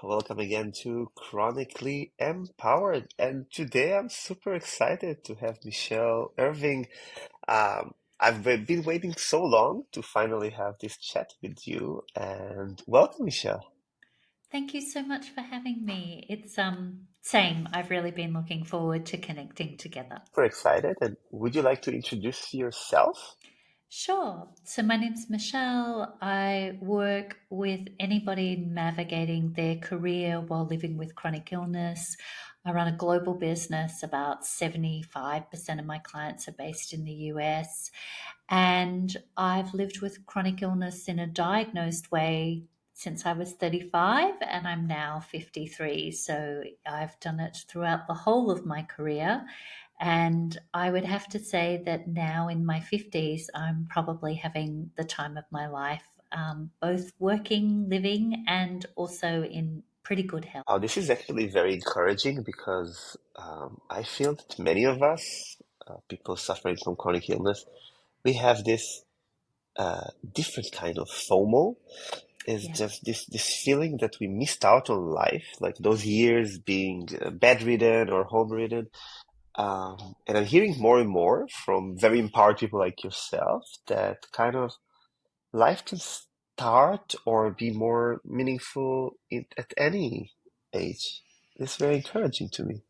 Welcome again to Chronically Empowered. And today I'm super excited to have Michelle Irving. I've been waiting so long to finally have this chat with you. And welcome, Michelle. Thank you so much for having me. It's same. I've really been looking forward to connecting together. Super excited. And would you like to introduce yourself? Sure. So my name's Michelle. I work with anybody navigating their career while living with chronic illness. I run a global business. About 75% of my clients are based in the US. And I've lived with chronic illness in a diagnosed way since I was 35 and I'm now 53. So I've done it throughout the whole of my career. And I would have to say that now in my 50s, I'm probably having the time of my life, both working, living, and also in pretty good health. This is actually very encouraging because I feel that many of us, people suffering from chronic illness, we have this different kind of FOMO. Is Yeah. just this feeling that we missed out on life, like those years being bedridden or home-ridden. And I'm hearing more and more from very empowered people like yourself that kind of life can start or be more meaningful at any age. It's very encouraging to me.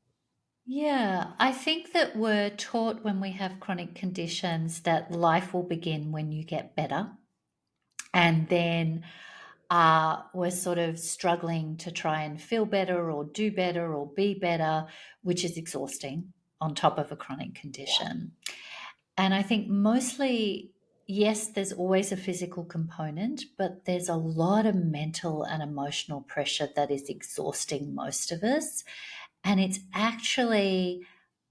Yeah, I think that we're taught when we have chronic conditions that life will begin when you get better. And then we're sort of struggling to try and feel better or do better or be better, which is exhausting on top of a chronic condition. And I think mostly, yes, there's always a physical component, but there's a lot of mental and emotional pressure that is exhausting most of us. And it's actually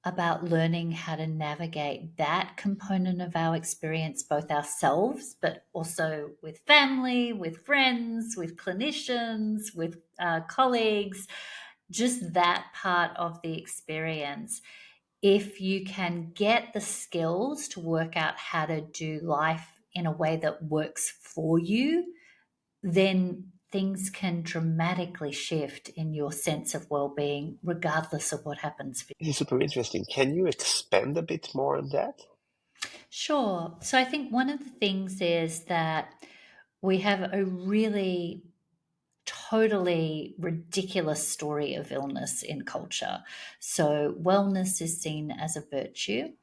about learning how to navigate that component of our experience, both ourselves, but also with family, with friends, with clinicians, with colleagues, just that part of the experience. If you can get the skills to work out how to do life in a way that works for you, then things can dramatically shift in your sense of well-being regardless of what happens for This is super interesting. Can you expand a bit more on that? you. Sure. So I think one of the things is that we have a really totally ridiculous story of illness in culture. So, wellness is seen as a virtue,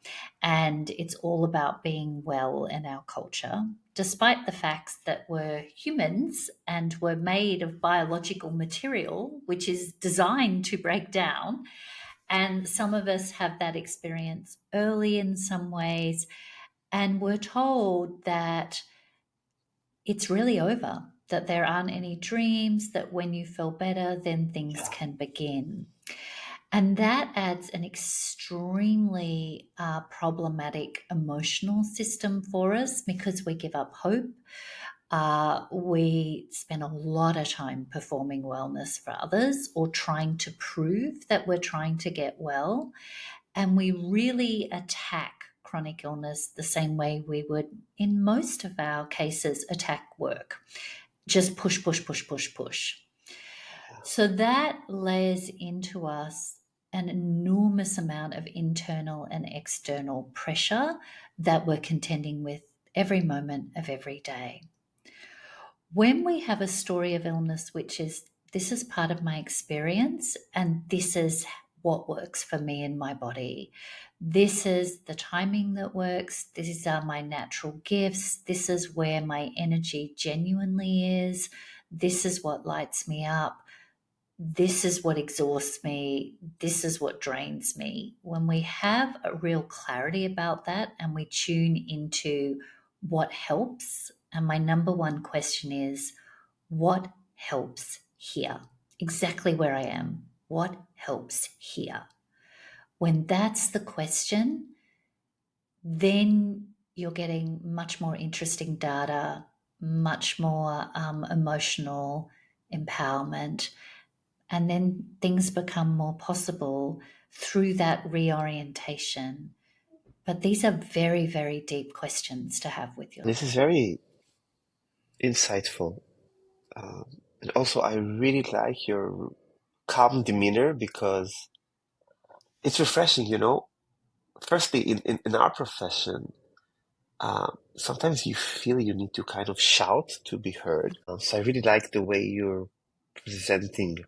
and it's all about being well in our culture, despite the facts that we're humans and we're made of biological material, which is designed to break down. And some of us have that experience early in some ways. And we're told that it's really over, that there aren't any dreams, that when you feel better, then things Yeah. can begin. And that adds an extremely problematic emotional system for us because we give up hope. We spend a lot of time performing wellness for others or trying to prove that we're trying to get well. And we really attack chronic illness the same way we would, in most of our cases, attack work. Just push, push, push, push, push. So that layers into us an enormous amount of internal and external pressure that we're contending with every moment of every day. When we have a story of illness, which is this is part of my experience and this is what works for me in my body. This is the timing that works. These are my natural gifts. This is where my energy genuinely is. This is what lights me up. This is what exhausts me. This is what drains me. When we have a real clarity about that and we tune into what helps, and my number one question is, what helps here? Exactly where I am. What helps here? When that's the question, then you're getting much more interesting data, much more emotional empowerment, and then things become more possible through that reorientation. But these are very, very deep questions to have with yourself. This is very insightful. And also, I really like your calm demeanor because it's refreshing, you know. Firstly, in our profession, sometimes you feel you need to kind of shout to be heard. So I really like the way you're presenting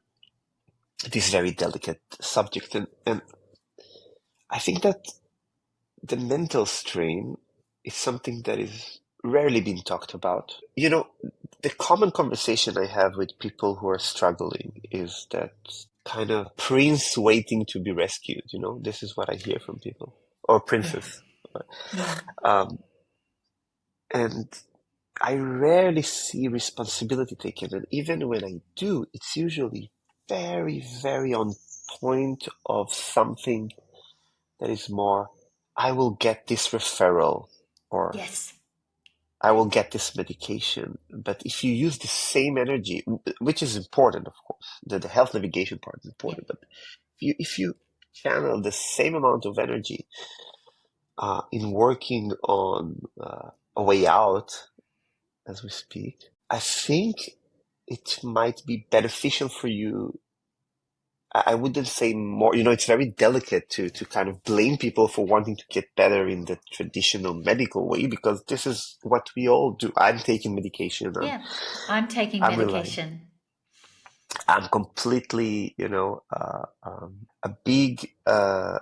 this very delicate subject. And I think that the mental strain is something that is rarely been talked about. You know, the common conversation I have with people who are struggling is that kind of prince waiting to be rescued. You know, this is what I hear from people, or Yeah. princess. Yeah. Um, and I rarely see responsibility taken. And even when I do, it's usually very, very on point of something that is more, I will get this referral or Yes. I will get this medication. But if you use the same energy, which is important, of course, the health navigation part is Yeah. important, but if you channel the same amount of energy in working on a way out, as we speak, I think it might be beneficial for you. I wouldn't say more, you know, it's very delicate to kind of blame people for wanting to get better in the traditional medical way because this is what we all do. I'm taking medication. Yeah. I'm taking I'm relying. medication. I'm completely, a big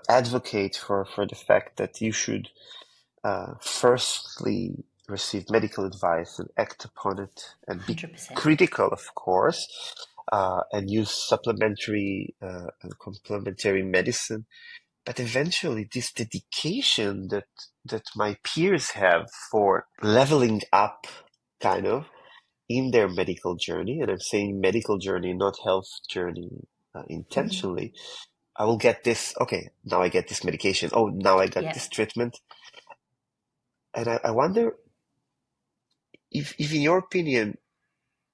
advocate for the fact that you should firstly receive medical advice and act upon it and be 100%. critical, of course, and use supplementary and complementary medicine. But eventually, this dedication that my peers have for leveling up, kind of, in their medical journey, and I'm saying medical journey, not health journey, intentionally. I will get this. Okay, now I get this medication. Oh, now I got Yeah. this treatment. And I wonder if, in your opinion,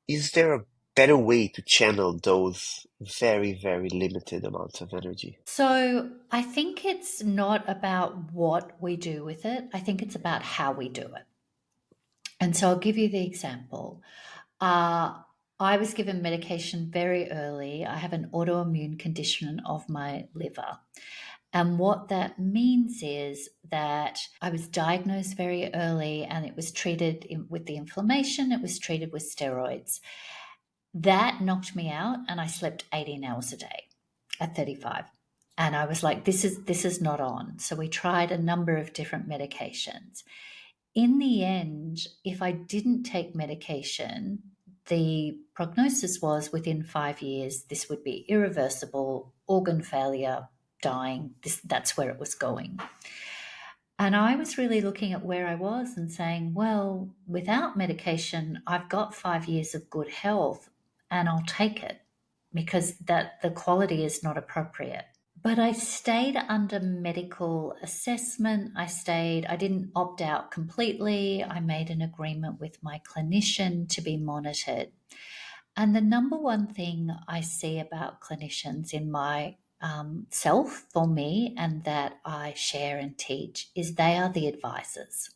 is there a better way to channel those very, very limited amounts of energy? So I think it's not about what we do with it. I think it's about how we do it. And so I'll give you the example. Uh, I was given medication very early. I have an autoimmune condition of my liver. And what that means is that I was diagnosed very early and it was treated with the inflammation, it was treated with steroids. That knocked me out and I slept 18 hours a day at 35. And I was like, this is not on. So we tried a number of different medications. In the end, if I didn't take medication, the prognosis was within 5 years, this would be irreversible, organ failure, dying. That's where it was going. And I was really looking at where I was and saying, well, without medication, I've got 5 years of good health and I'll take it because that the quality is not appropriate. But I stayed under medical assessment. I didn't opt out completely. I made an agreement with my clinician to be monitored. And the number one thing I see about clinicians in my self for me and that I share and teach is they are the advisors.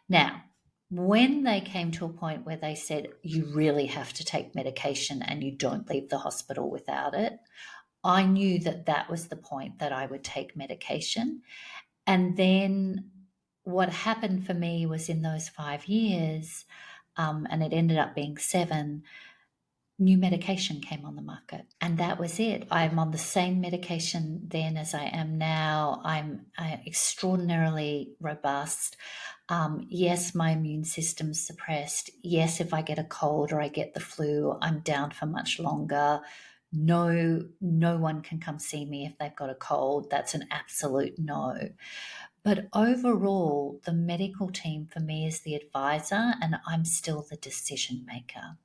Now, when they came to a point where they said, you really have to take medication and you don't leave the hospital without it, I knew that that was the point that I would take medication. And then what happened for me was in those 5 years, and it ended up being 7, new medication came on the market. And that was it. I'm on the same medication then as I am now. I'm extraordinarily robust. Yes, my immune system's suppressed. Yes, if I get a cold or I get the flu, I'm down for much longer. No one can come see me if they've got a cold. That's an absolute no. But overall, the medical team for me is the advisor and I'm still the decision maker.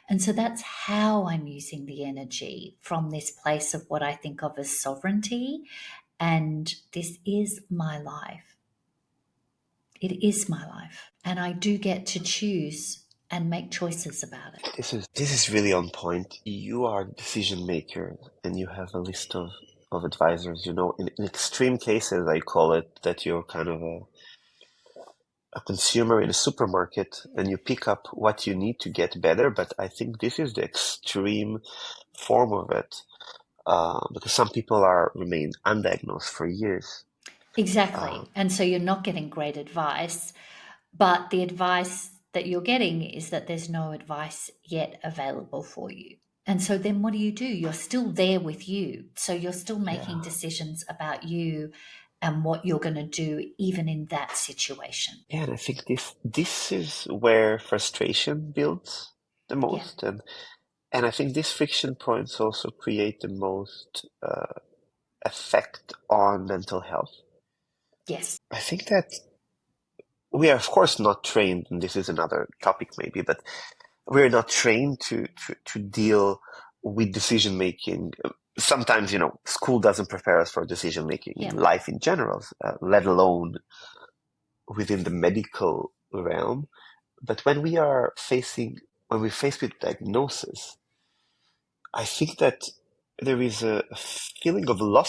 And so that's how I'm using the energy from this place of what I think of as sovereignty. And this is my life. It is my life. And I do get to choose and make choices about it. This is really on point. You are a decision maker and you have a list of advisors. You know, in extreme cases, I call it that you're kind of a consumer in a supermarket and you pick up what you need to get better. But I think this is the extreme form of it, because some people are remain undiagnosed for years. Exactly. Uh, And so you're not getting great advice, but the advice that you're getting is that there's no advice yet available for you. And so then what do? You're still there with you. So you're still making yeah, decisions about you and what you're going to do, even in that situation. yeah, and I think this is where frustration builds the Yeah. most, and I think these friction points also create the most effect on mental health. Yes. I think that we are, of course, not trained, and this is another topic maybe, but we're not trained to deal with decision making. Sometimes, school doesn't prepare us for decision making in Yeah. life in general, let alone within the medical realm. But when we're faced with diagnosis, I think that there is a feeling of Yeah.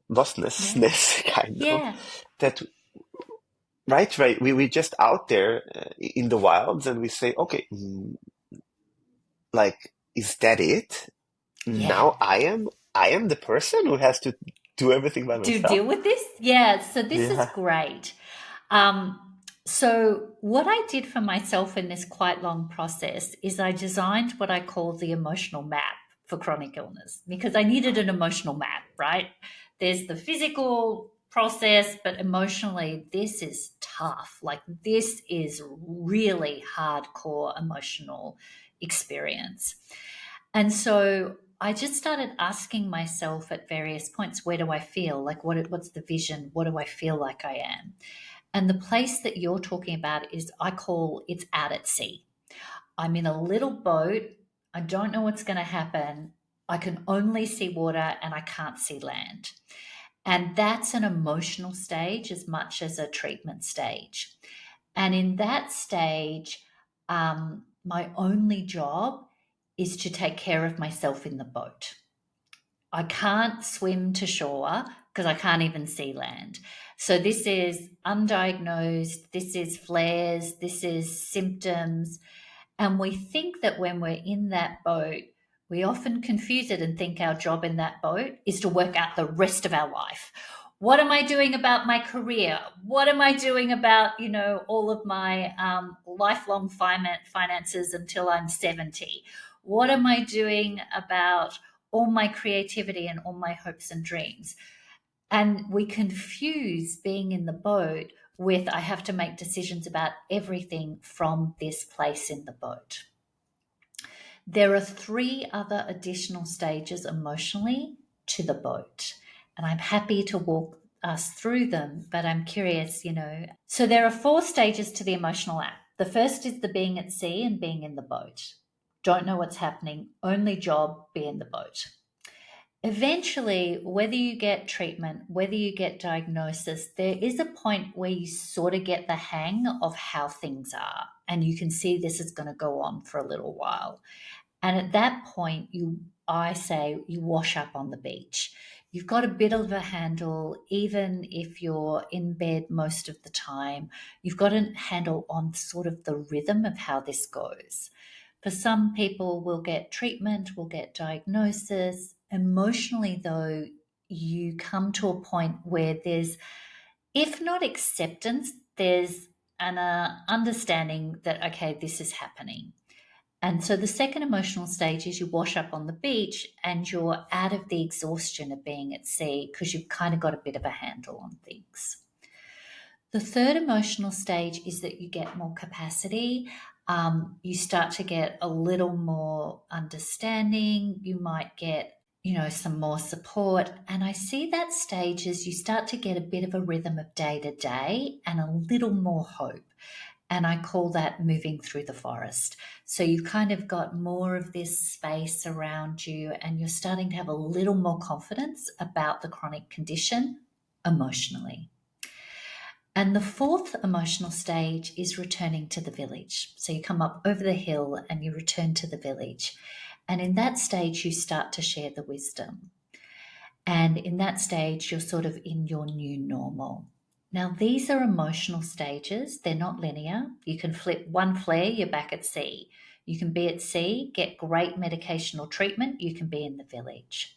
lostness, kind of, Yeah. that right, we're just out there in the wilds, and we say, okay, like, is that it? Yeah. Now I am the person who has to do everything by Do myself. deal with this? Yeah. So this is Yeah. great. So what I did for myself in this quite long process is I designed what I call the emotional map for chronic illness because I needed an emotional map, right? There's the physical process, but emotionally, this is tough. Like, this is really hardcore emotional experience. And so I just started asking myself at various points, where do I feel? Like, what's the vision? What do I feel like I am? And the place that you're talking about is, I call it's out at sea. I'm in a little boat. I don't know what's going to happen. I can only see water and I can't see land. And that's an emotional stage as much as a treatment stage. And in that stage, my only job is to take care of myself in the boat. I can't swim to shore because I can't even see land. So this is undiagnosed, this is flares, this is symptoms. And we think that when we're in that boat, we often confuse it and think our job in that boat is to work out the rest of our life. What am I doing about my career? What am I doing about, all of my lifelong finances until I'm 70? What am I doing about all my creativity and all my hopes and dreams? And we confuse being in the boat with, I have to make decisions about everything from this place in the boat. There are three other additional stages emotionally to the boat, and I'm happy to walk us through them, but I'm curious. So there are four stages to the emotional app. The first is the being at sea and being in the boat. Don't know what's happening, only job, be in the boat. Eventually, whether you get treatment, whether you get diagnosis, there is a point where you sort of get the hang of how things are. And you can see this is going to go on for a little while. And at that point, I say, you wash up on the beach. You've got a bit of a handle, even if you're in bed most of the time, you've got a handle on sort of the rhythm of how this goes. For some people, we'll get treatment, we'll get diagnosis. Emotionally, though, you come to a point where there's, if not acceptance, there's an understanding that, okay, this is happening. And so the second emotional stage is you wash up on the beach and you're out of the exhaustion of being at sea because you've kind of got a bit of a handle on things. The third emotional stage is that you get more capacity. You start to get a little more understanding. You might get, some more support. And I see that stage as you start to get a bit of a rhythm of day to day and a little more hope. And I call that moving through the forest. So you've kind of got more of this space around you and you're starting to have a little more confidence about the chronic condition emotionally. And the fourth emotional stage is returning to the village. So you come up over the hill and you return to the village. And in that stage, you start to share the wisdom. And in that stage, you're sort of in your new normal. Now, these are emotional stages. They're not linear. You can flip one flare, you're back at sea. You can be at sea, get great medication or treatment. You can be in the village.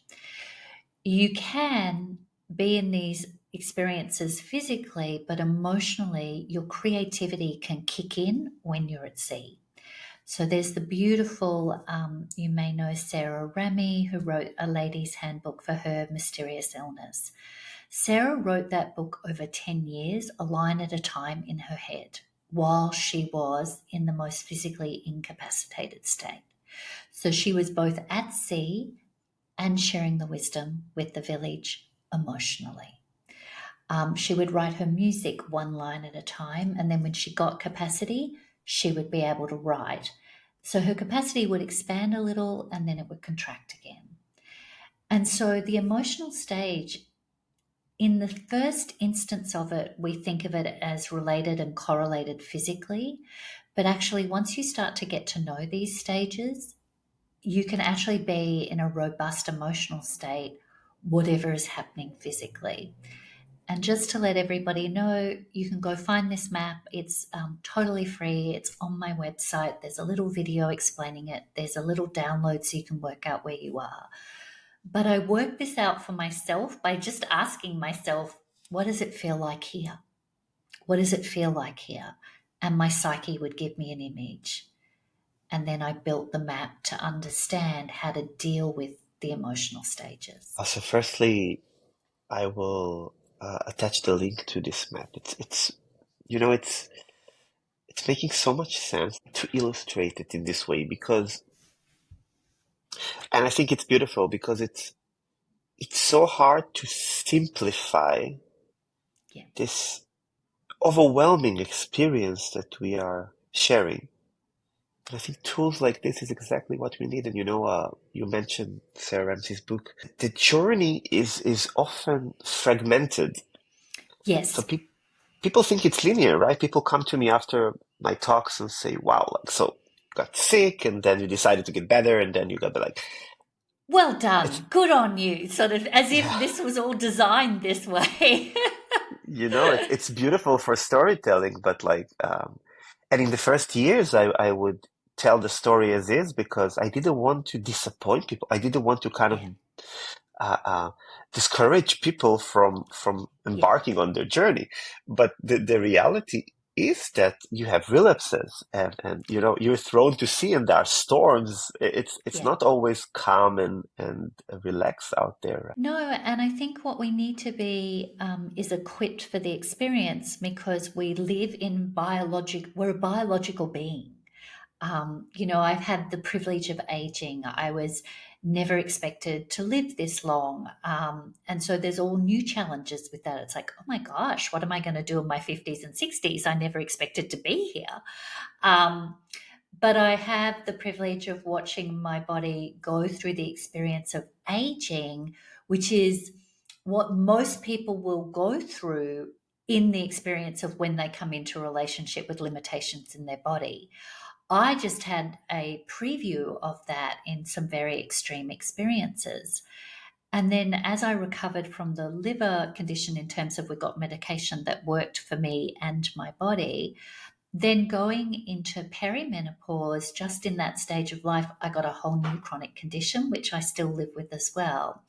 You can be in these experiences physically, but emotionally, your creativity can kick in when you're at sea. So there's the beautiful, you may know Sarah Rami, who wrote A Lady's Handbook for her mysterious illness. Sarah wrote that book over 10 years, a line at a time in her head, while she was in the most physically incapacitated state. So she was both at sea and sharing the wisdom with the village emotionally. She would write her music one line at a time, and then when she got capacity, she would be able to write. So her capacity would expand a little and then it would contract again. And so the emotional stage, in the first instance of it, we think of it as related and correlated physically. But actually, once you start to get to know these stages, you can actually be in a robust emotional state, whatever is happening physically. And just to let everybody know, you can go find this map. It's totally free. It's on my website. There's a little video explaining it. There's a little download so you can work out where you are. But I worked this out for myself by just asking myself, what does it feel like here? What does it feel like here? And my psyche would give me an image. And then I built the map to understand how to deal with the emotional stages. So firstly, I will attach the link to this map. You know, it's making so much sense to illustrate it in this way because, and I think it's beautiful because it's so hard to simplify Yeah. this overwhelming experience that we are sharing. And I think tools like this is exactly what we need. And you mentioned Sarah Ramsey's book. The journey is often fragmented. So Yes. people think it's linear, right? People come to me after my talks and say, "Wow, like so got sick, and then you decided to get better, and then you got like Well it's done. Good on you. Sort of as if yeah, this was all designed this way. it's beautiful for storytelling, but and in the first years, I would tell the story as is because I didn't want to disappoint people. I didn't want to kind of Yeah. uh, uh, discourage people from Yeah. embarking on their journey. But the reality is that you have relapses, and you're thrown to sea, and there are storms. It's Yeah. not always calm and relaxed out there. No, and I think what we need to be is equipped for the experience because we live in we're a biological being. I've had the privilege of aging. I was never expected to live this long. And so there's all new challenges with that. It's like, oh my gosh, what am I going to do in my 50s and 60s? I never expected to be here. Um, but I have the privilege of watching my body go through the experience of aging, which is what most people will go through in the experience of when they come into a relationship with limitations in their body. I just had a preview of that in some very extreme experiences. And then as I recovered from the liver condition in terms of we got medication that worked for me and my body, then going into perimenopause, just in that stage of life, I got a whole new chronic condition, which I still live with as well.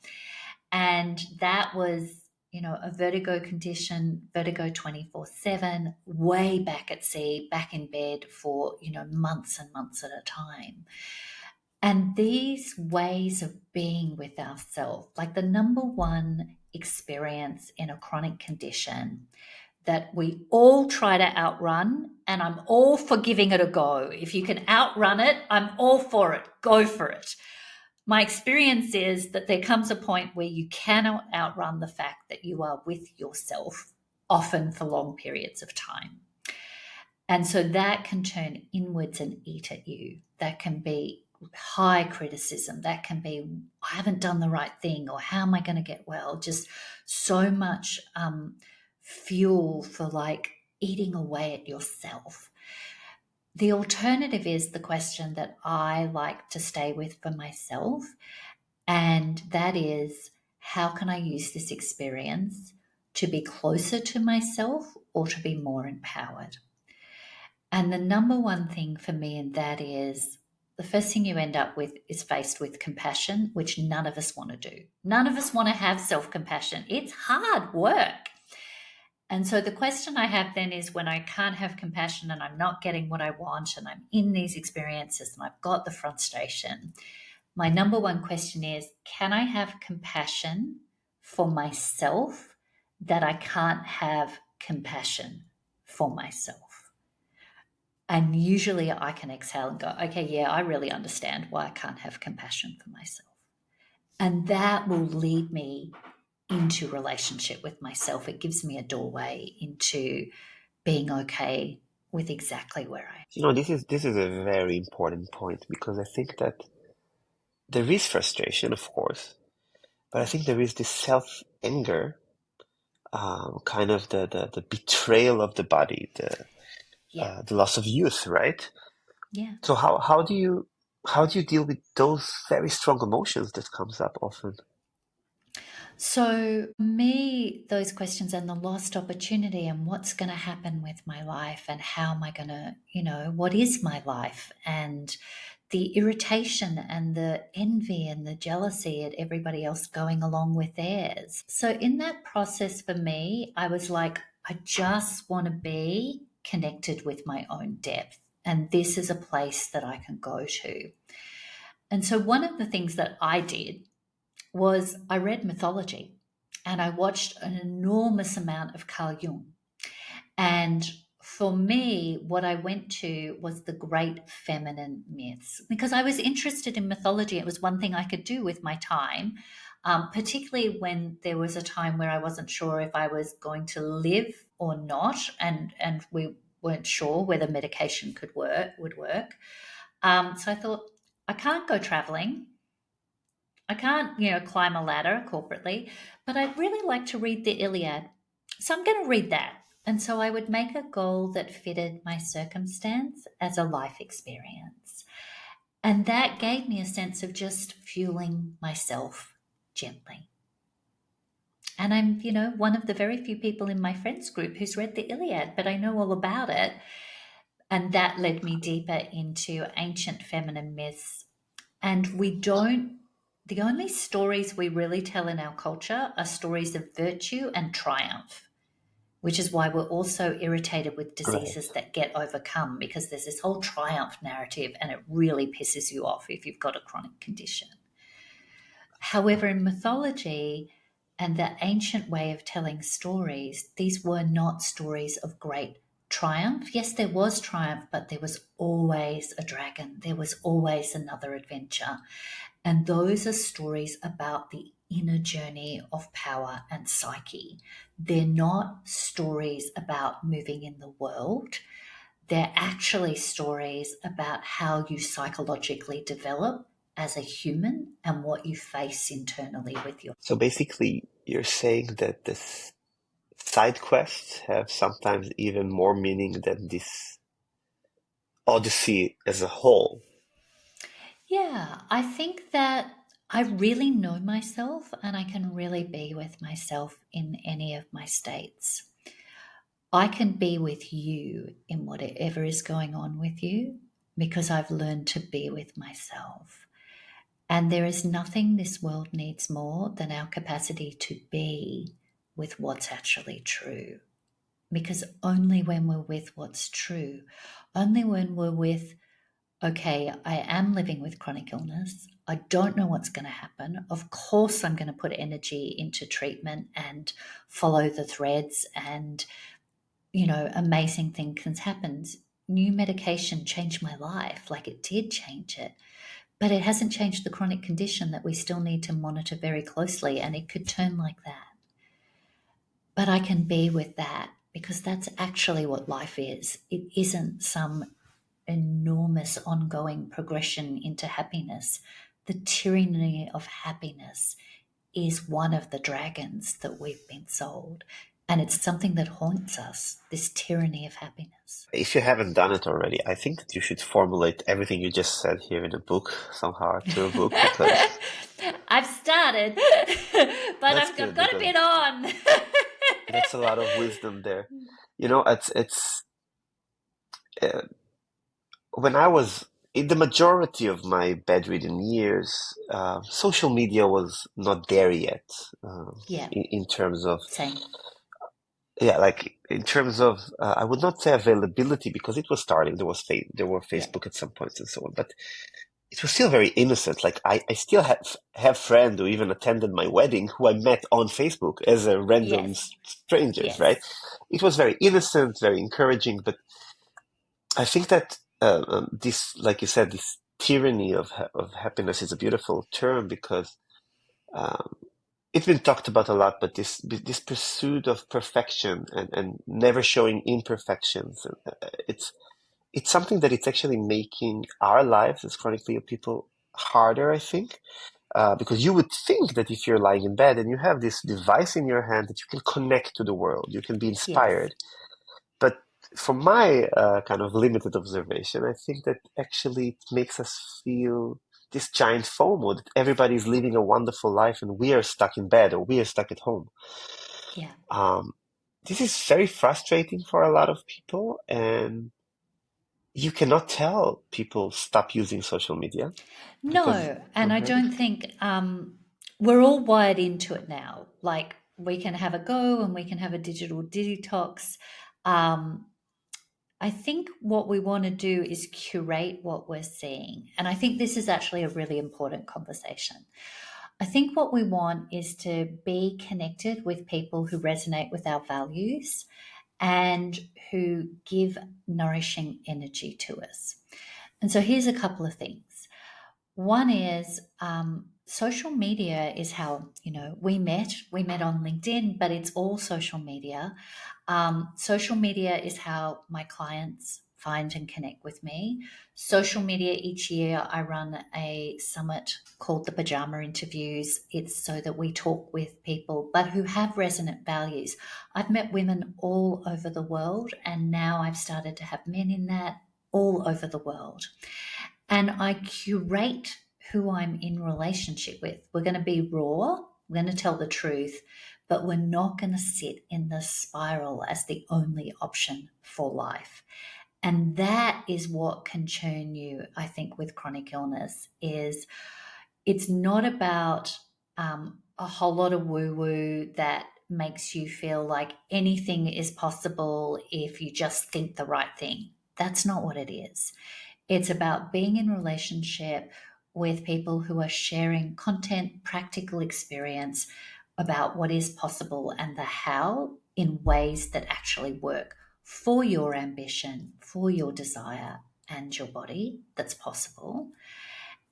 And that was, a vertigo condition, vertigo 24/7, way back at sea, back in bed for, months and months at a time. And these ways of being with ourselves, like the number one experience in a chronic condition that we all try to outrun, and I'm all for giving it a go. If you can outrun it, I'm all for it. Go for it. My experience is that there comes a point where you cannot outrun the fact that you are with yourself, often for long periods of time. And so that can turn inwards and eat at you. That can be high criticism. That can be, I haven't done the right thing, or how am I going to get well? Just so much fuel for eating away at yourself. The alternative is the question that I like to stay with for myself. And that is, how can I use this experience to be closer to myself or to be more empowered. And the number one thing for me in that is the first thing you end up with is faced with compassion, which none of us want to do. None of us want to have self compassion. It's hard work. And so the question I have then is when I can't have compassion and I'm not getting what I want and I'm in these experiences and I've got the frustration, my number one question is can I have compassion for myself that I can't have compassion for myself? And usually I can exhale and go, okay, yeah, I really understand why I can't have compassion for myself. And that will lead me into relationship with myself. It gives me a doorway into being okay with exactly where I am. This is a very important point because I think that there is frustration, of course, but I Yeah. think there is this self-anger, kind of the betrayal of the body, Yeah. the loss of youth, right? Yeah. So how do you deal with those very strong emotions that comes up often? So, me, those questions and the lost opportunity and what's going to happen with my life and how am I going to, what is my life and the irritation and the envy and the jealousy at everybody else going along with theirs. So, in that process for me, I was like, I just want to be connected with my own depth. And this is a place that I can go to. And so, one of the things that I did was I read mythology and I watched an enormous amount of Carl Jung. And for me, what I went to was the great feminine myths because I was interested in mythology. It was one thing I could do with my time, particularly when there was a time where I wasn't sure if I was going to live or not, and we weren't sure whether medication would work. So I thought I can't go traveling. I can't, climb a ladder corporately, but I'd really like to read the Iliad. So I'm going to read that. And so I would make a goal that fitted my circumstance as a life experience. And that gave me a sense of just fueling myself gently. And I'm, one of the very few people in my friends group who's read the Iliad, but I know all about it. And that led me deeper into ancient feminine myths. And the only stories we really tell in our culture are stories of virtue and triumph, which is why we're also irritated with Right. diseases that get overcome because there's this whole triumph narrative and it really pisses you off if you've got a chronic condition. However, in mythology and the ancient way of telling stories, these were not stories of great triumph. Yes, there was triumph, but there was always a dragon, there was always another adventure. And those are stories about the inner journey of power and psyche. They're not stories about moving in the world. They're actually stories about how you psychologically develop as a human and what you face internally with your. So basically, you're saying that this side quests have sometimes even more meaning than this Odyssey as a whole. Yeah, I think that I really know myself and I can really be with myself in any of my states. I can be with you in whatever is going on with you because I've learned to be with myself. And there is nothing this world needs more than our capacity to be with what's actually true. Because only when we're with what's true, only when we're with, okay, I am living with chronic illness. I don't know what's going to happen. Of course, I'm going to put energy into treatment and follow the threads and amazing things can happen. New medication changed my life, like it did change it, but it hasn't changed the chronic condition that we still need to monitor very closely, and it could turn like that. But I can be with that because that's actually what life is. It isn't some enormous ongoing progression into happiness. The tyranny of happiness is one of the dragons that we've been sold. And it's something that haunts us, this tyranny of happiness. If you haven't done it already, I think that you should formulate everything you just said here in a book, somehow to a book, because I've started, but that's I've good got a because bit on. That's a lot of wisdom there. You know, it's uh, when I was in the majority of my bedridden years, social media was not there yet, uh, Yeah, in terms of, same. yeah, like in terms of, I would not say availability because it was starting. There were Yeah. Facebook at some points and so on, but it was still very innocent. Like I still have friends who even attended my wedding who I met on Facebook as a random Yes. strangers, right? Yes. It was very innocent, very encouraging, but I think that this, like you said, this tyranny of happiness is a beautiful term because um, it's been talked about a lot. But this pursuit of perfection and never showing imperfections, it's something that it's actually making our lives as chronically ill people harder, I think. Because you would think that if you're lying in bed and you have this device in your hand that you can connect to the world, you can be Yes. inspired. But from my kind of limited observation, I think that actually it makes us feel this giant FOMO that everybody's living a wonderful life and we are stuck in bed or we are stuck at home. Yeah. Um, this is very frustrating for a lot of people, and you cannot tell people stop using social media because No, and I Mhm. don't think we're all wired into it now. Like we can have a go and we can have a digital detox. Um, I think what we want to do is curate what we're seeing. And I think this is actually a really important conversation. I think what we want is to be connected with people who resonate with our values and who give nourishing energy to us. And so here's a couple of things. One is social media is how we met. We met on LinkedIn, but it's all social media. Social media is how my clients find and connect with me. Social media, each year I run a summit called the Pajama Interviews. It's so that we talk with people, but who have resonant values. I've met women all over the world, and now I've started to have men in that all over the world. And I curate who I'm in relationship with. We're going to be raw, we're going to tell the truth, but we're not going to sit in the spiral as the only option for life. And that is what can churn you, I think, with chronic illness is it's not about a whole lot of woo woo that makes you feel like anything is possible if you just think the right thing. That's not what it is. It's about being in relationship with people who are sharing content, practical experience about what is possible and the how in ways that actually work for your ambition, for your desire and your body that's possible.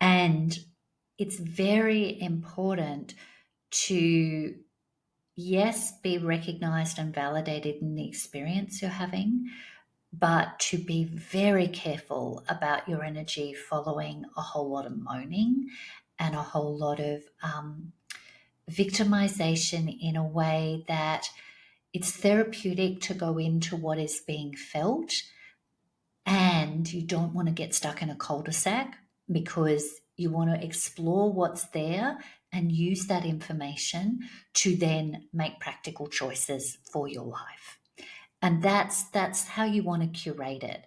And it's very important to, yes, be recognized and validated in the experience you're having, but to be very careful about your energy following a whole lot of moaning and a whole lot of victimization in a way that it's therapeutic to go into what is being felt, and you don't want to get stuck in a cul-de-sac because you want to explore what's there and use that information to then make practical choices for your life. And that's how you want to curate it.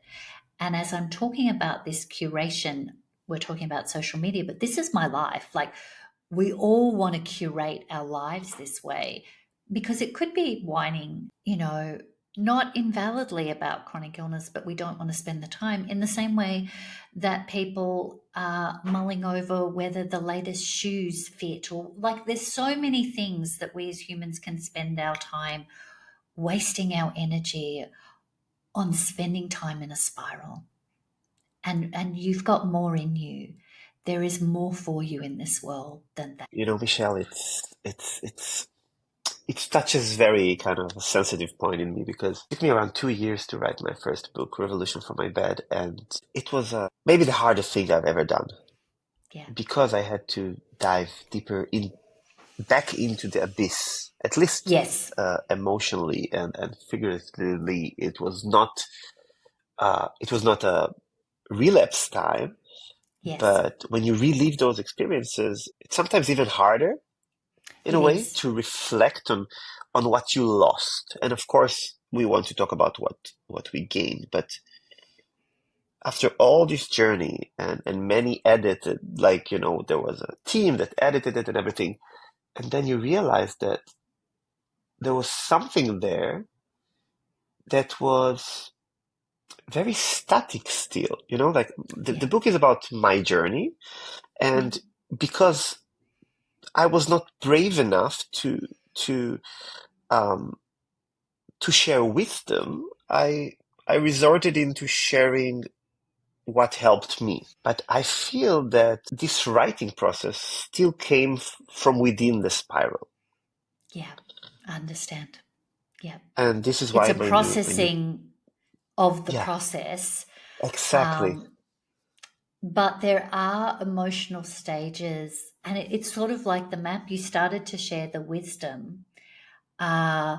And as I'm talking about this curation, we're talking about social media, but this is my life. Like we all want to curate our lives this way because it could be whining, not invalidly about chronic illness, but we don't want to spend the time in the same way that people are mulling over whether the latest shoes fit, or like there's so many things that we as humans can spend our time wasting our energy on spending time in a spiral. And you've got more in you. There is more for you in this world than that. You know, Michelle, it touches very kind of a sensitive point in me because it took me around 2 years to write my first book, Revolution from My Bed, and it was maybe the hardest thing I've ever done Yeah. because I had to dive deeper in back into the abyss, at least Yes. emotionally and figuratively. It was not a relapse time, Yes. but when you relive those experiences, it's sometimes even harder. in It a way, is. to reflect on what you lost. And of course, we want to talk about what we gained. But after all this journey and many edited, like, there was a team that edited it and everything, and then you realize that there was something there that was very static still, like the Yeah. book is about my journey. Yeah. And because I was not brave enough to um, to share wisdom, I resorted into sharing what helped me. But I feel that this writing process still came from within the spiral, Yeah. I understand. Yeah. and this is It's why a my new processing of the yeah, process. exactly. Um, but there are emotional stages, and it's sort of like the map. You started to share the wisdom, uh,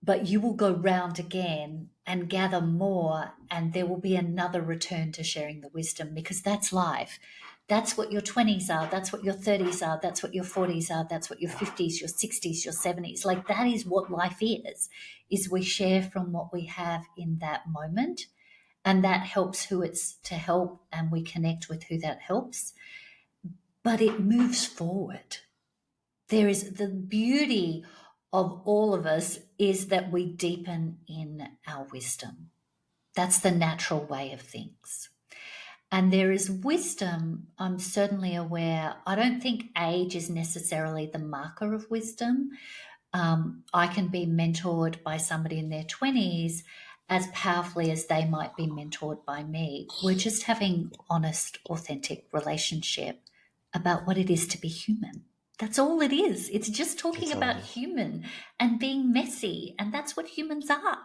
but you will go round again and gather more, and there will be another return to sharing the wisdom because that's life. That's what your 20s are, that's what your 30s are, that's what your 40s are, that's what your 50s, your 60s, your 70s. Like that is what life is we share from what we have in that moment, and that helps who it's to help, and we connect with who that helps, but it moves forward. There is the beauty of all of us is that we deepen in our wisdom. That's the natural way of things. And there is wisdom, I'm certainly aware. I don't think age is necessarily the marker of wisdom. I can be mentored by somebody in their 20s as powerfully as they might be mentored by me. We're just having honest, authentic relationship about what it is to be human. That's all it is. It's just talking That's all it about is. human and being messy, and that's what humans are.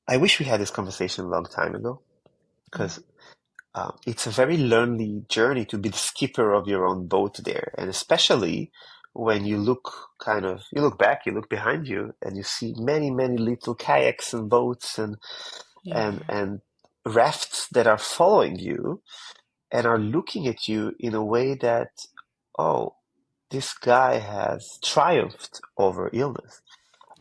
I wish we had this conversation a long time ago, Mm. because it's a very lonely journey to be the skipper of your own boat there, and especially when you look back, you look behind you, and you see many, many little kayaks and boats Yeah, and rafts that are following you and are looking at you in a way that, oh, this guy has triumphed over illness.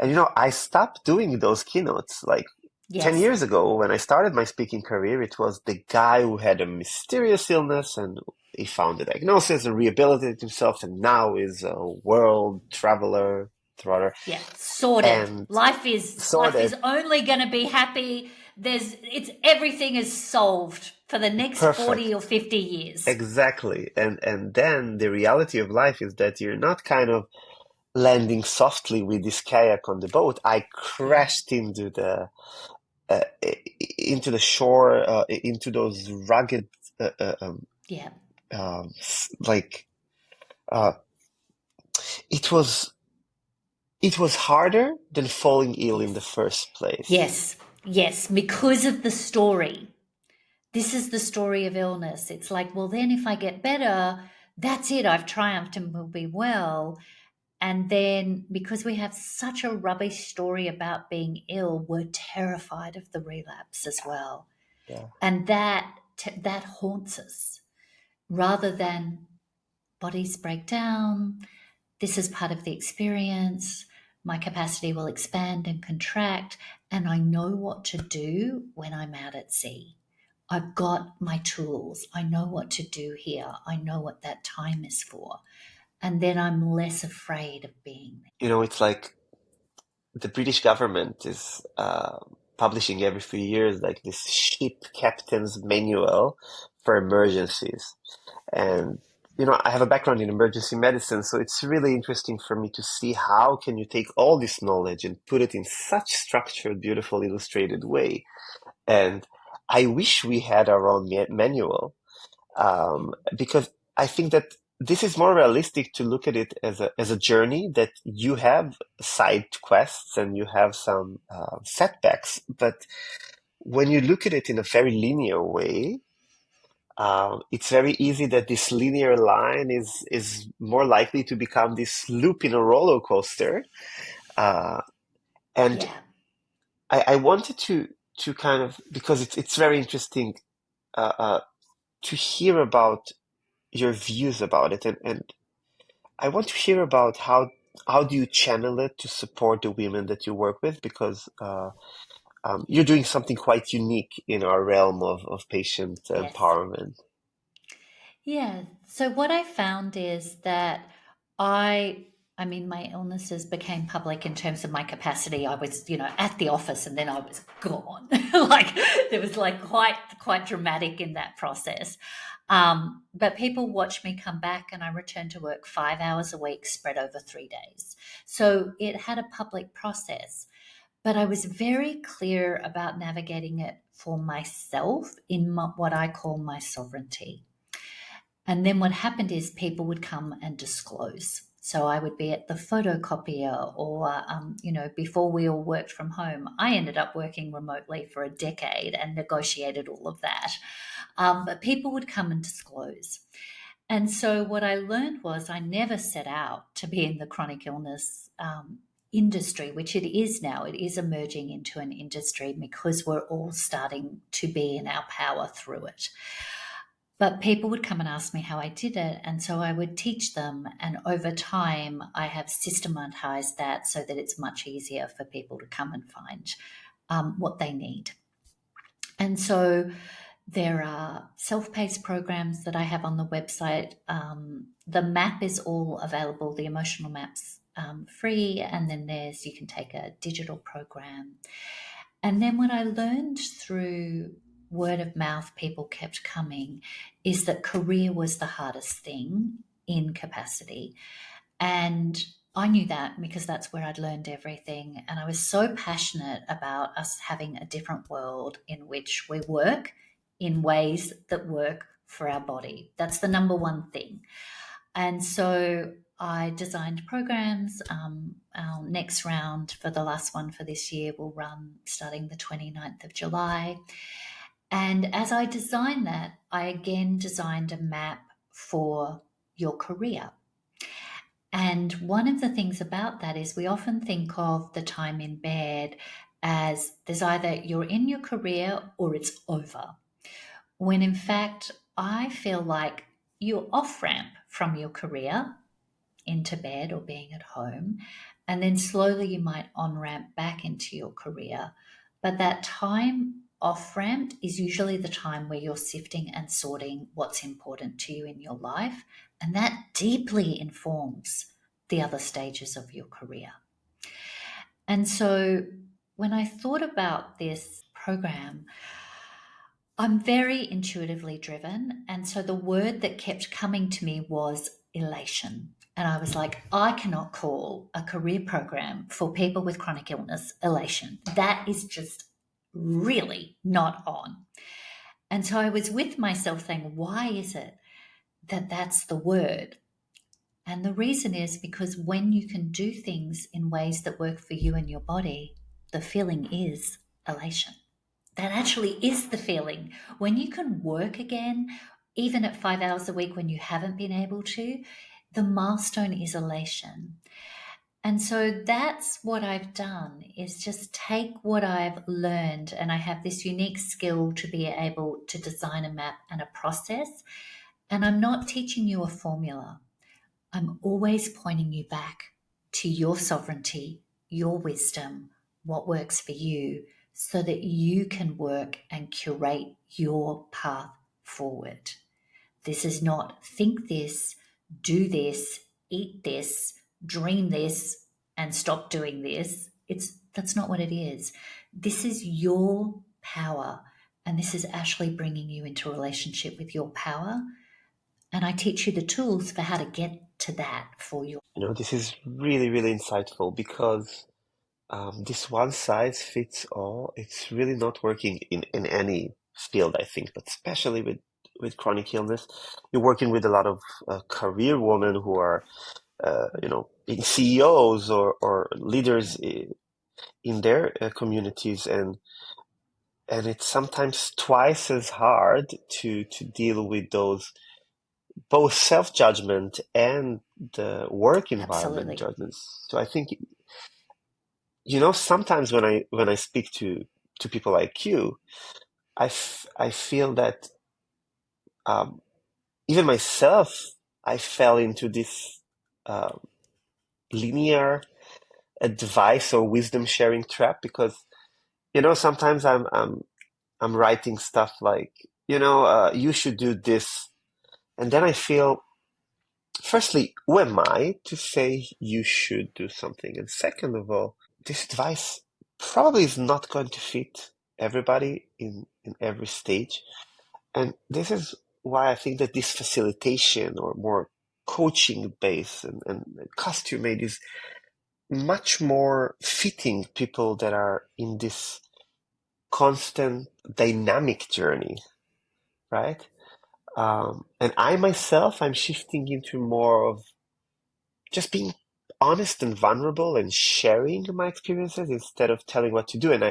And yeah, I stopped doing those keynotes like 10 yes, years ago when I started my speaking career. It was the guy who had a mysterious illness and he found a diagnosis and rehabilitated himself and now is a world traveler, trotter, yeah. Sorted. and Life is sorted, only going to be happy. It's everything is solved for the next 40 or perfect. 50 years. Exactly. And then the reality of life is that you're not kind of landing softly with this kayak on the boat. I Yeah, crashed uh, into the shore, into those rugged, uh, uh, um, yeah. like uh, it was harder than falling ill in the Yes. first place. Yes. Yes. Because of the story. This is the story of illness. It's like, well, then if I get better, that's it. I've triumphed and will be well. And then because we have such a rubbish story about being ill, we're terrified of the relapse as well. Yeah, And that haunts us rather than bodies break down. This is part of the experience. My capacity will expand and contract, and I know what to do when I'm out at sea. I've got my tools. I know what to do here. I know what that time is for. And then I'm less afraid of being there. it's like the British government is publishing every few years like this ship captain's manual for emergencies. Yeah. And I have a background in emergency medicine, so it's really interesting for me to see how can you take all this knowledge and put it in such structured, beautiful, illustrated way. And I wish we had our own manual, Yeah. because I think that this is more realistic to look at it as a journey that you have side quests and you have some setbacks, but when you look at it in a very linear way, it's very easy that this linear line is more likely to become this loop in a roller coaster. Uh, and Yeah. I wanted to kind of, because it's very interesting uh, uh, to hear about your views about it, and I want to hear about how do you channel it to support the women that you work with because you're doing something quite unique in our realm of patient Yes. empowerment. Yeah. So what I found is that I I mean my illnesses became public in terms of my capacity. I was, at the office and then I was gone. Like it was like quite dramatic in that process. But people watch me come back and I return to work 5 hours a week spread over 3 days. So it had a public process. But I was very clear about navigating it for myself in what I call my sovereignty. And then what happened is people would come and disclose. So I would be at the photocopier, or, before we all worked from home, I ended up working remotely for a decade and negotiated all of that. But people would come and disclose. And so what I learned was I never set out to be in the chronic illness industry, which it is now. It is emerging into an industry because we're all starting to be in our power through it. But people would come and ask me how I did it. And so I would teach them. And over time, I have systematized that so that it's much easier for people to come and find what they need. And so there are self paced programs that I have on the website. The map is all available, the emotional map's free. And then you can take a digital program. And then what I learned through word of mouth, people kept coming, is that career was the hardest thing in capacity. And I knew that because that's where I'd learned everything. And I was so passionate about us having a different world in which we work in ways that work for our body. That's the number one thing. And so I designed programs. Our next round for the last one for this year will run starting the 29th of July. And as I designed that, I again designed a map for your career. And one of the things about that is we often think of the time in bed as there's either you're in your career or it's over. When in fact, I feel like you're off ramp from your career into bed or being at home. And then slowly you might on ramp back into your career. But that time off ramp is usually the time where you're sifting and sorting what's important to you in your life. And that deeply informs the other stages of your career. And so when I thought about this program, I'm very intuitively driven. And so the word that kept coming to me was elation. And I was like, I cannot call a career program for people with chronic illness elation. That is just really not on. And so I was with myself saying, why is it that that's the word? And the reason is because when you can do things in ways that work for you and your body, the feeling is elation. That actually is the feeling. When you can work again, even at 5 hours a week when you haven't been able to, the milestone is elation. And so that's what I've done is just take what I've learned. And I have this unique skill to be able to design a map and a process. And I'm not teaching you a formula. I'm always pointing you back to your sovereignty, your wisdom, what works for you, so that you can work and curate your path forward. This is not think this, do this, eat this, dream this, and stop doing this. That's not what it is. This is your power, and this is actually bringing you into a relationship with your power. And I teach you the tools for how to get to that for you. This is really, really insightful because this one size fits all, it's really not working in any field, I think, but especially with chronic illness. You're working with a lot of career women who are, being CEOs or leaders in their communities, and it's sometimes twice as hard to deal with those both self-judgment and the work environment Absolutely. judgments. So I think, sometimes when I speak to people like you, I feel that um, even myself, I fell into this. uh, linear advice or wisdom sharing trap because sometimes I'm writing stuff like you should do this, and then I feel, firstly, who am I to say you should do something, and second of all, this advice probably is not going to fit everybody in every stage. And this is why I think that this facilitation or more coaching base and custom made is much more fitting people that are in this constant dynamic journey, right? And I myself, I'm shifting into more of just being honest and vulnerable and sharing my experiences instead of telling what to do. And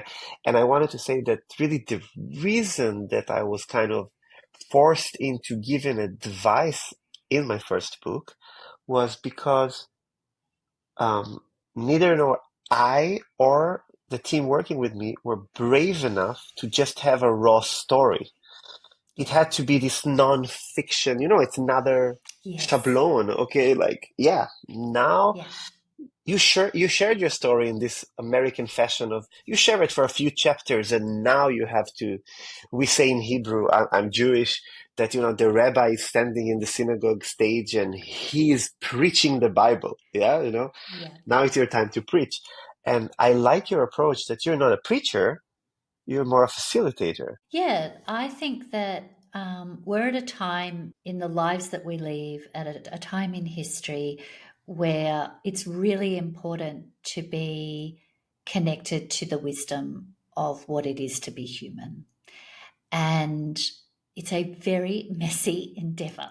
I wanted to say that really the reason that I was kind of forced into giving advice in my first book was because um, neither nor I or the team working with me were brave enough to just have a raw story. It Yeah. had to be this non-fiction, it's another Yes. shablon, okay? Like, yeah, now Yeah. you shared your story in this American fashion of you share it for a few chapters and now you have to. We say in Hebrew, I'm Jewish, that the rabbi is standing in the synagogue stage and he is preaching the Bible. Yeah, Yeah. now it's your time to preach. And I like your approach that you're not a preacher, you're more a facilitator. Yeah, I think that we're at a time in the lives that we live, at a time in history where it's really important to be connected to the wisdom of what it is to be human. And it's a very messy endeavor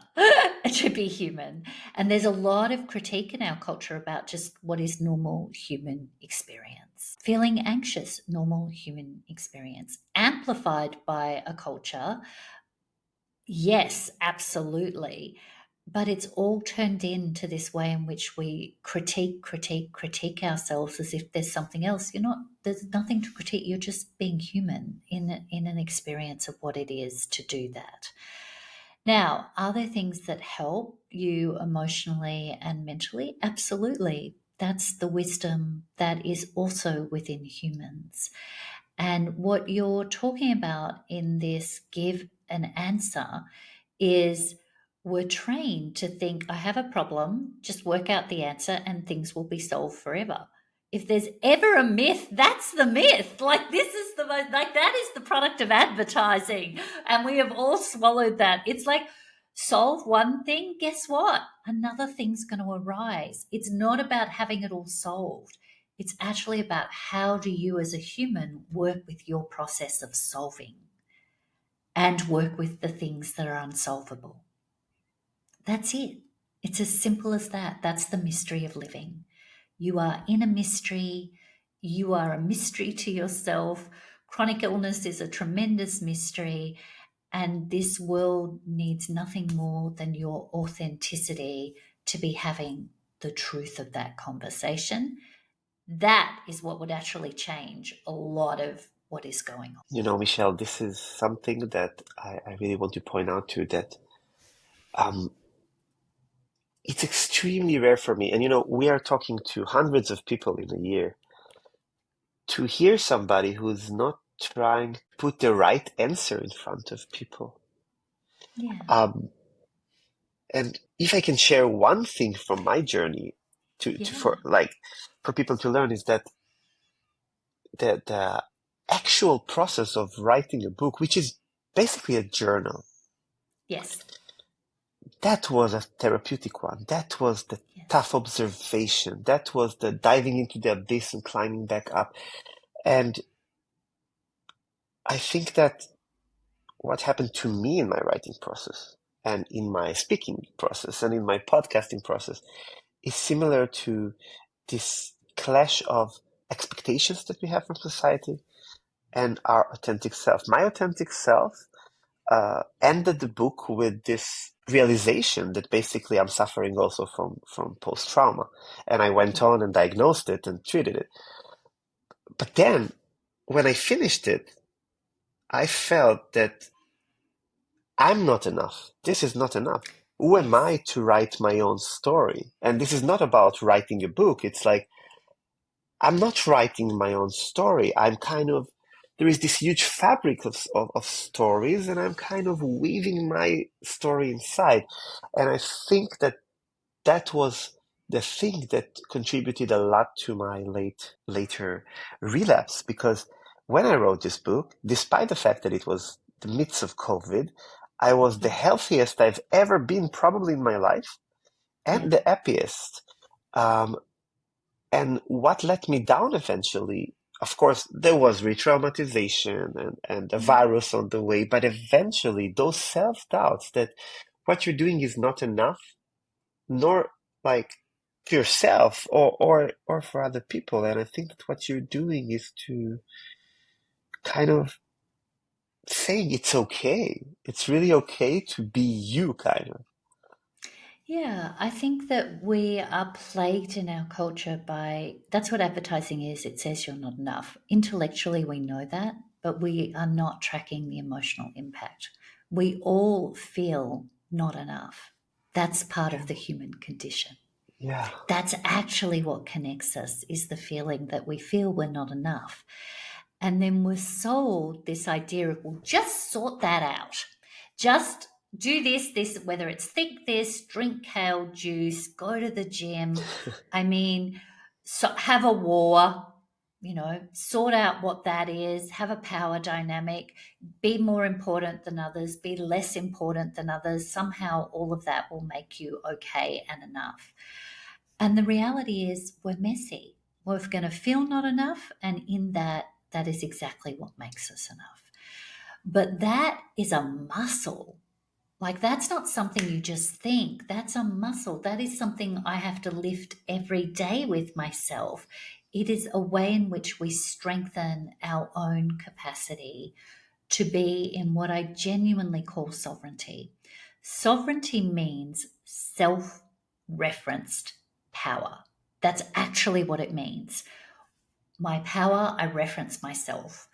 to be human. And there's a lot of critique in our culture about just what is normal human experience. Feeling anxious, normal human experience, amplified by a culture. Yes, absolutely. But it's all turned into this way in which we critique ourselves as if there's something else. There's nothing to critique. You're just being human in an experience of what it is to do that. Now, are there things that help you emotionally and mentally? Absolutely. That's the wisdom that is also within humans. And what you're talking about in this give an answer is we're trained to think, I have a problem, just work out the answer and things will be solved forever. If there's ever a myth, that's the myth. Like, this is the most, like, that is the product of advertising. And we have all swallowed that. It's like, solve one thing, guess what? Another thing's going to arise. It's not about having it all solved. It's actually about how do you as a human work with your process of solving and work with the things that are unsolvable. That's it. It's as simple as that. That's the mystery of living. You are in a mystery. You are a mystery to yourself. Chronic illness is a tremendous mystery. And this world needs nothing more than your authenticity to be having the truth of that conversation. That is what would actually change a lot of what is going on. Michelle, this is something that I really want to point out to that um, it's extremely rare for me. And we are talking to hundreds of people in a year. To hear somebody who's not trying to put the right answer in front of people. Yeah. Um, and if I can share one thing from my journey Yeah. for people to learn is that the actual process of writing a book, which is basically a journal, Yes. that was a therapeutic one. That was the Yes. tough observation. That was the diving into the abyss and climbing back up. And I think that what happened to me in my writing process and in my speaking process and in my podcasting process is similar to this clash of expectations that we have from society and our authentic self. My authentic self ended the book with this realization that basically I'm suffering also from post trauma, and I went Yeah. on and diagnosed it and treated it. But then, when I finished it, I felt that I'm not enough. This is not enough. who am I Yes. to write my own story? And this is not about writing a book. It's like, I'm not writing my own story. I'm kind of, there is this huge fabric of stories, and I'm kind of weaving my story inside. And I think that that was the thing that contributed a lot to my later relapse, because when I wrote this book, despite the fact that it was the midst of COVID, I was the Yeah. healthiest I've ever been probably in my life Yeah. and the happiest. Um, and what let me down eventually, of course, there was re-traumatization and a Yeah. virus on the way, but eventually those self-doubts that what you're doing is not enough, nor like to yourself or for other people. And I think that what you're doing is to kind of saying it's okay. It's really okay to be you, kind of. Yeah, I think that we are plagued in our culture by that's what advertising is. It says you're not enough. Intellectually, we know that, but we are not tracking the emotional impact. We all feel not enough. That's part Yeah. of the human condition. Yeah. That's actually what connects us is the feeling that we feel we're not enough. And then we're sold this idea of, well, just sort that out. Just do this, whether it's think this, drink kale juice, go to the gym. I mean, so have a war, sort out what that is, have a power dynamic, be more important than others, be less important than others. Somehow all of that will make you okay and enough. And the reality is, we're messy. We're going to feel not enough. And in that, that is exactly what makes us enough. But that is a muscle. Like, that's not something you just think. That's a muscle. That is something I have to lift every day with myself. It is a way in which we strengthen our own capacity to be in what I genuinely call sovereignty. Sovereignty means self referenced power. That's actually what it means. My power, I reference myself.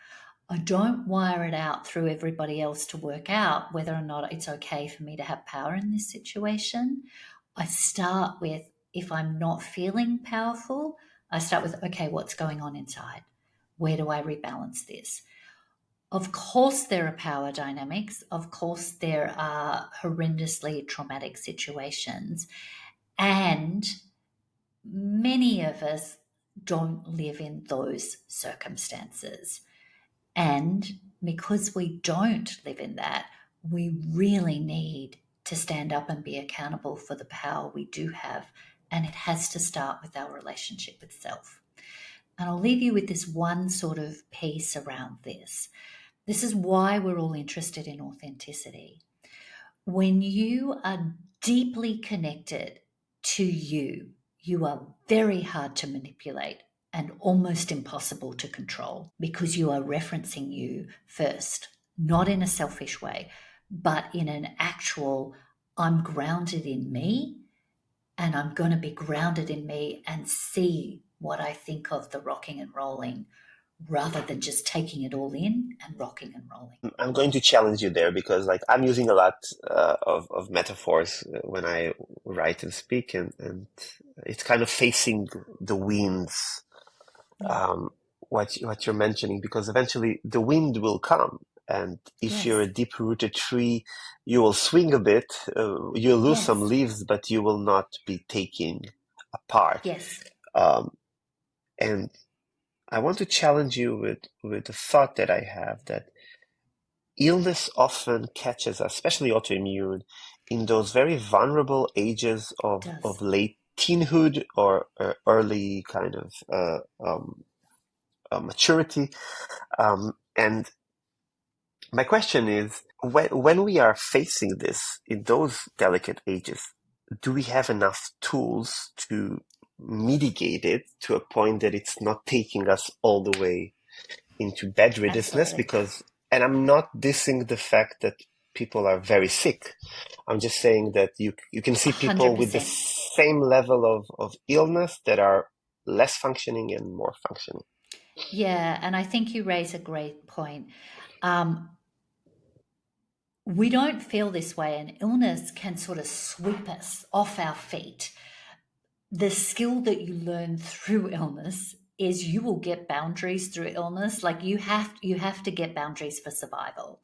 I don't wire it out through everybody else to work out whether or not it's okay for me to have power in this situation. I start with, if I'm not feeling powerful, I start with, okay, what's going on inside? Where do I rebalance this? Of course, there are power dynamics. Of course, there are horrendously traumatic situations. And many of us don't live in those circumstances. And because we don't live in that, we really need to stand up and be accountable for the power we do have. And it has to start with our relationship with self. And I'll leave you with this one sort of piece around this. This is why we're all interested in authenticity. When you are deeply connected to you, you are very hard to manipulate and almost impossible to control because you are referencing you first, not in a selfish way, but in an actual, I'm grounded in me and I'm going to be grounded in me and see what I think of the rocking and rolling rather than just taking it all in and rocking and rolling. I'm going to challenge you there because, like, I'm using a lot of metaphors when I write and speak, and it's kind of facing the winds, Yeah. um, what you're mentioning, because eventually the wind will come, and if you're a Yes. deep-rooted tree, you will swing a bit, you'll lose some Yes. leaves, but you will not be taking apart. Yes. Um, and I want to challenge you with the thought that I have that illness often catches us, especially autoimmune, in those very vulnerable ages It of does. late teenhood or early kind of maturity. And my question is, when we are facing this in those delicate ages, do we have enough tools to mitigate it to a point that it's not taking us all the way into bedriddeness? Absolutely. Because, and I'm not dissing the fact that people are very sick. I'm just saying that you can see people with the 100%. same level of illness that are less functioning and more functioning. Yeah. And I think you raise a great point. Um, We don't feel this way, and illness can sort of sweep us off our feet. The skill that you learn through illness is you will get boundaries through illness. Like you have to get boundaries for survival.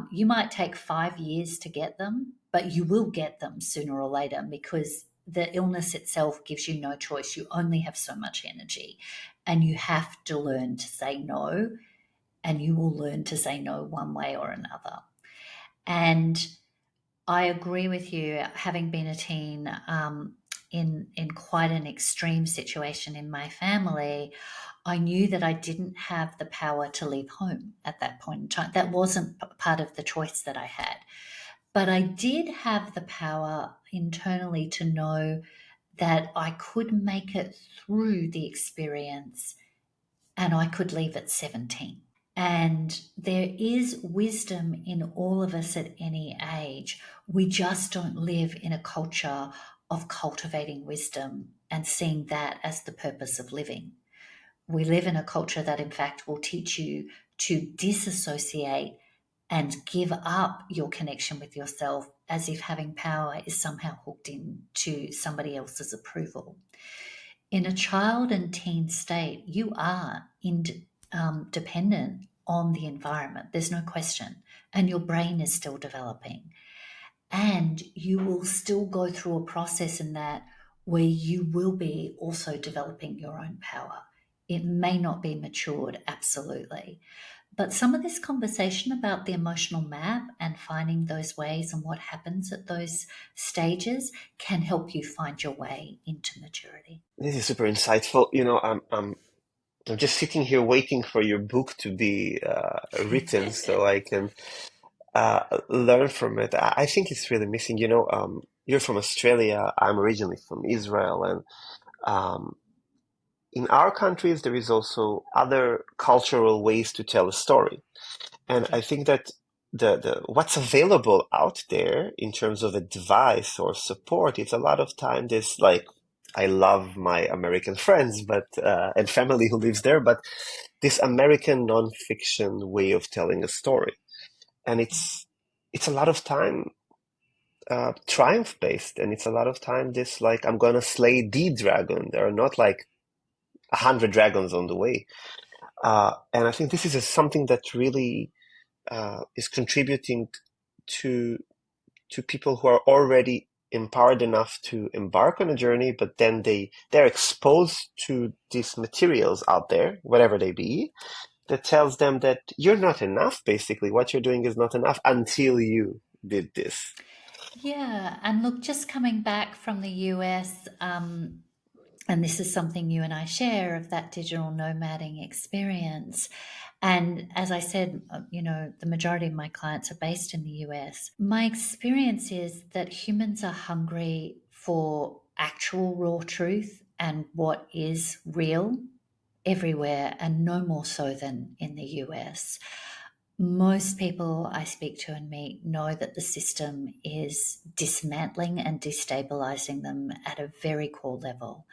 You might take 5 years to get them, but you will get them sooner or later because the illness itself gives you no choice. You only have so much energy, and you have to learn to say no, and you will learn to say no one way or another. And I agree with you. Having been a teen in quite an extreme situation in my family, I knew that I didn't have the power to leave home at that point in time. That wasn't part of the choice that I had. But I did have the power internally to know that I could make it through the experience and I could leave at 17. And there is wisdom in all of us at any age. We just don't live in a culture of cultivating wisdom and seeing that as the purpose of living. We live in a culture that, in fact, will teach you to disassociate and give up your connection with yourself as if having power is somehow hooked into somebody else's approval. In a child and teen state, you are dependent on the environment. There's no question. And your brain is still developing. And you will still go through a process in that where you will be also developing your own power. It may not be matured, absolutely. But some of this conversation about the emotional map and finding those ways and what happens at those stages can help you find your way into maturity. This is super insightful. I'm just sitting here waiting for your book to be written so I can learn from it. I think it's really missing. You're from Australia. I'm originally from Israel, and um, in our countries there is also other cultural ways to tell a story. And Yeah. I think that the what's available out there in terms of advice or support, it's a lot of time this like I love my American friends, but and family who lives there, but this American nonfiction way of telling a story, and it's a lot of time triumph based, and it's a lot of time this like I'm gonna slay the dragon. There are not like 100 dragons on the way, and I think this is something that really is contributing to people who are already empowered enough to embark on a journey, but then they're exposed to these materials out there, whatever they be, that tells them that you're not enough. Basically, what you're doing is not enough until you did this. Yeah, and look, just coming back from the US, and this is something you and I share of that digital nomading experience. And as I said, the majority of my clients are based in the US. My experience is that humans are hungry for actual raw truth and what is real everywhere, and no more so than in the US. Most people I speak to and meet know that the system is dismantling and destabilizing them at a very core level.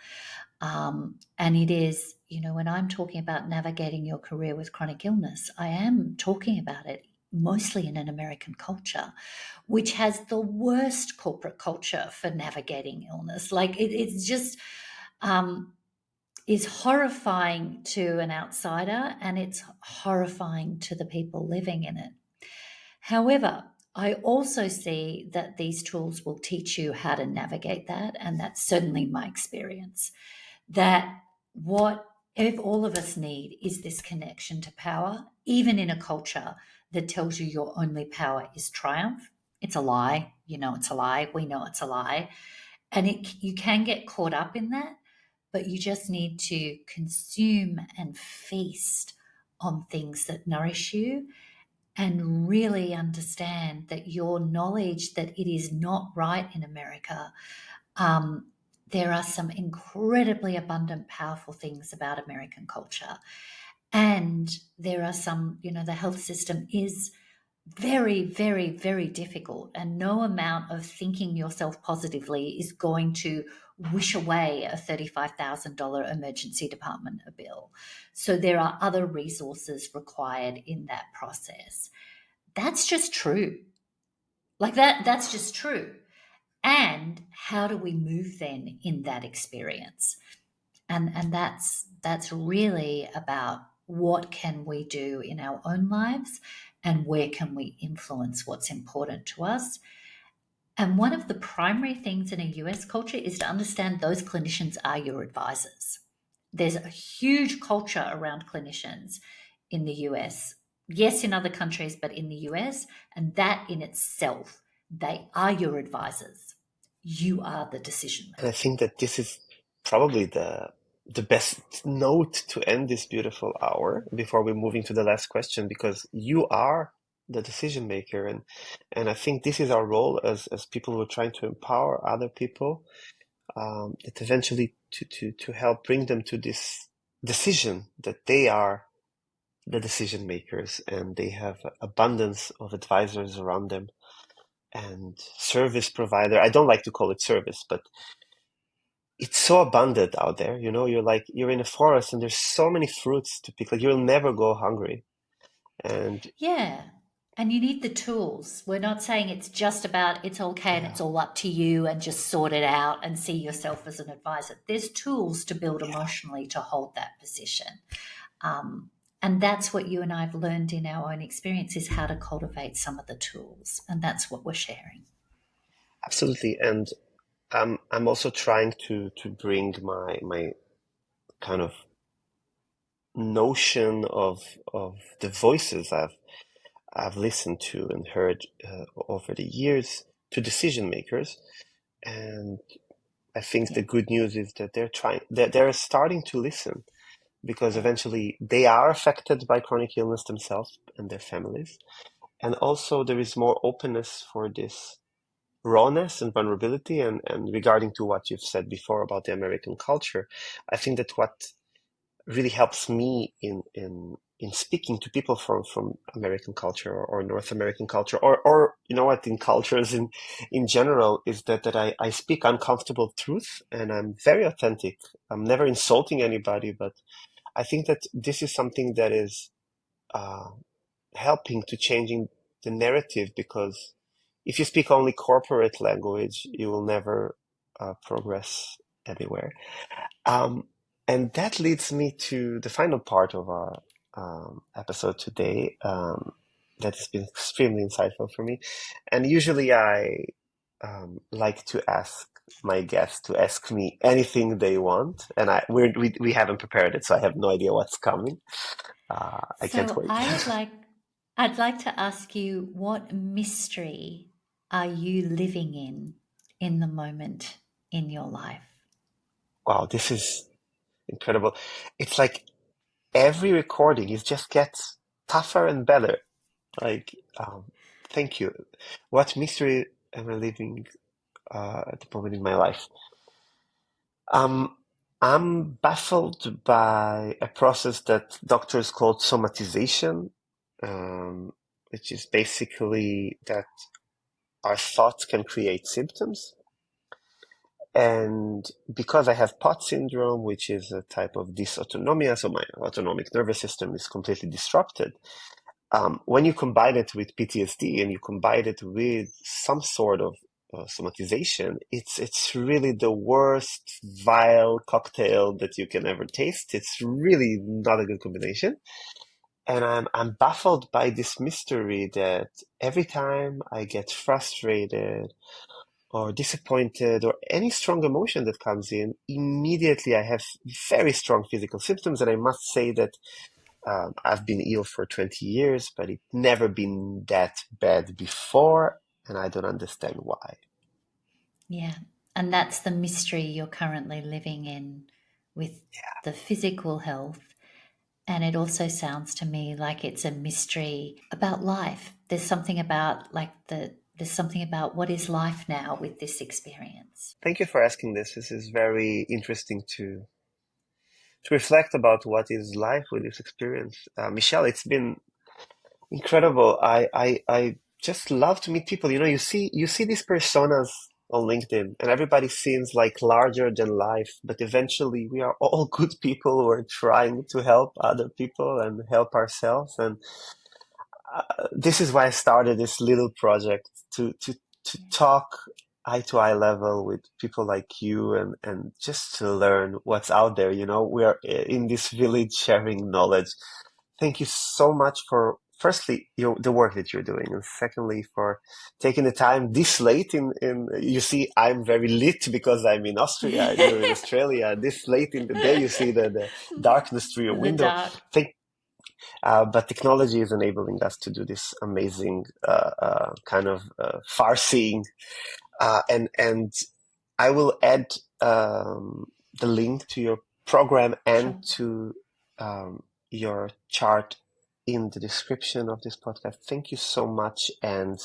And it is, when I'm talking about navigating your career with chronic illness, I am talking about it mostly in an American culture, which has the worst corporate culture for navigating illness. Like it's just um, is horrifying to an outsider, and it's horrifying to the people living in it. However, I also see that these tools will teach you how to navigate that, and that's certainly my experience. That what if all of us need is this connection to power, even in a culture that tells you your only power is triumph. It's a lie. You know it's a lie. We know it's a lie. And you can get caught up in that, but you just need to consume and feast on things that nourish you and really understand that your knowledge that it is not right in America. um, there are some incredibly abundant, powerful things about American culture. And there are some, the health system is very, very, very difficult. And no amount of thinking yourself positively is going to wish away a $35,000 emergency department bill. So there are other resources required in that process. That's just true. Like that's just true. And how do we move then in that experience? And that's really about what can we do in our own lives and where can we influence what's important to us. And one of the primary things in a US culture is to understand those clinicians are your advisors. There's a huge culture around clinicians in the US. Yes, in other countries, but in the US, and that in itself, they are your advisors. You are the decision And I maker. think that this is probably the best note to end this beautiful hour before we're moving to the last question, because you are the decision maker, and I think this is our role as people who are trying to empower other people, that eventually to help bring them to this decision that they are the decision makers and they have abundance of advisors around them and service provider. I don't like to call it service, but it's so abundant out there. You're like you're in a forest and there's so many fruits to pick. Like you'll never go hungry. And Yeah. And you need the tools. We're not saying it's just about it's okay and yeah, it's all up to you and just sort it out and see yourself as an advisor. There's tools to build yeah, emotionally to hold that position. Um, and that's what you and I have learned in our own experience is how to cultivate some of the tools. And that's what we're sharing. absolutely. And I'm also trying to bring my kind of notion of the voices I've listened to and heard over the years to decision makers. And I think Yeah. the good news is that they're starting to listen, because Yeah. eventually they are affected by chronic illness themselves and their families. And also there is more openness for this rawness and vulnerability. And regarding to what you've said before about the American culture, I think that what really helps me in speaking to people from American culture or North American culture or you know what, in cultures in general, is that I speak uncomfortable truth and I'm very authentic. I'm never insulting anybody, but I think that this is something that is uh, helping to changing the narrative, because if you speak only corporate language, you will never progress anywhere. Um, and that leads me to the final part of our episode today. That has been extremely insightful for me. And usually I like to ask my guests to ask me anything they want, and we haven't prepared it, so I have no idea what's coming. I can't So wait. I'd like to ask you what mystery are you living in the moment in your life? Wow, this is incredible. It's like every recording is just gets tougher and better. Like, thank you. What mystery am I living at the moment in my life? Um, I'm baffled by a process that doctors call somatization, um, which is basically that our thoughts can create symptoms. And because I have POTS syndrome, which is a type of dysautonomia, so my autonomic nervous system is completely disrupted. When you combine it with PTSD and you combine it with some sort of somatization, it's really the worst vile cocktail that you can ever taste. It's really not a good combination. And I'm baffled by this mystery that every time I get frustrated or disappointed or any strong emotion that comes in, immediately I have very strong physical symptoms. And I must say that I've been ill for 20 years, but it's never been that bad before, and I don't understand why. Yeah. And that's the mystery you're currently living in with the physical health. And it also sounds to me like it's a mystery about life. There's something about what is life now with this experience. Thank you for asking this. This is very interesting to reflect about what is life with this experience. Michelle, it's been incredible. I just love to meet people. You see these personas on LinkedIn, and everybody seems like larger than life, but eventually we are all good people who are trying to help other people and help ourselves. And this is why I started this little project to talk eye to eye level with people like you, and just to learn what's out there. We are in this village sharing knowledge. Thank you so much for, firstly, the work that you're doing, and secondly, for taking the time this late you see, I'm very lit because I'm in Austria and you're in Australia. This late in the day, you see the darkness through your The window. dark. Thank But technology is enabling us to do this amazing kind of far-seeing, and I will add the link to your program and Sure. to your chart in the description of this podcast. Thank you so much, and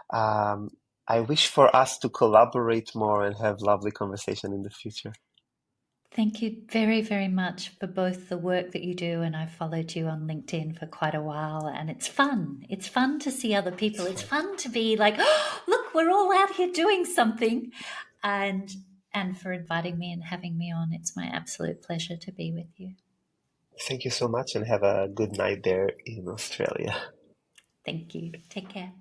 um, I wish for us to collaborate more and have lovely conversation in the future. Thank you very, very much for both the work that you do, and I've followed you on LinkedIn for quite a while, and it's fun. It's fun to see other It's people. It's fun. fun to be like, oh, look, we're all out here doing something, and for inviting me and having me on. It's my absolute pleasure to be with you. Thank you so much, and have a good night there in Australia. Thank you. Take care.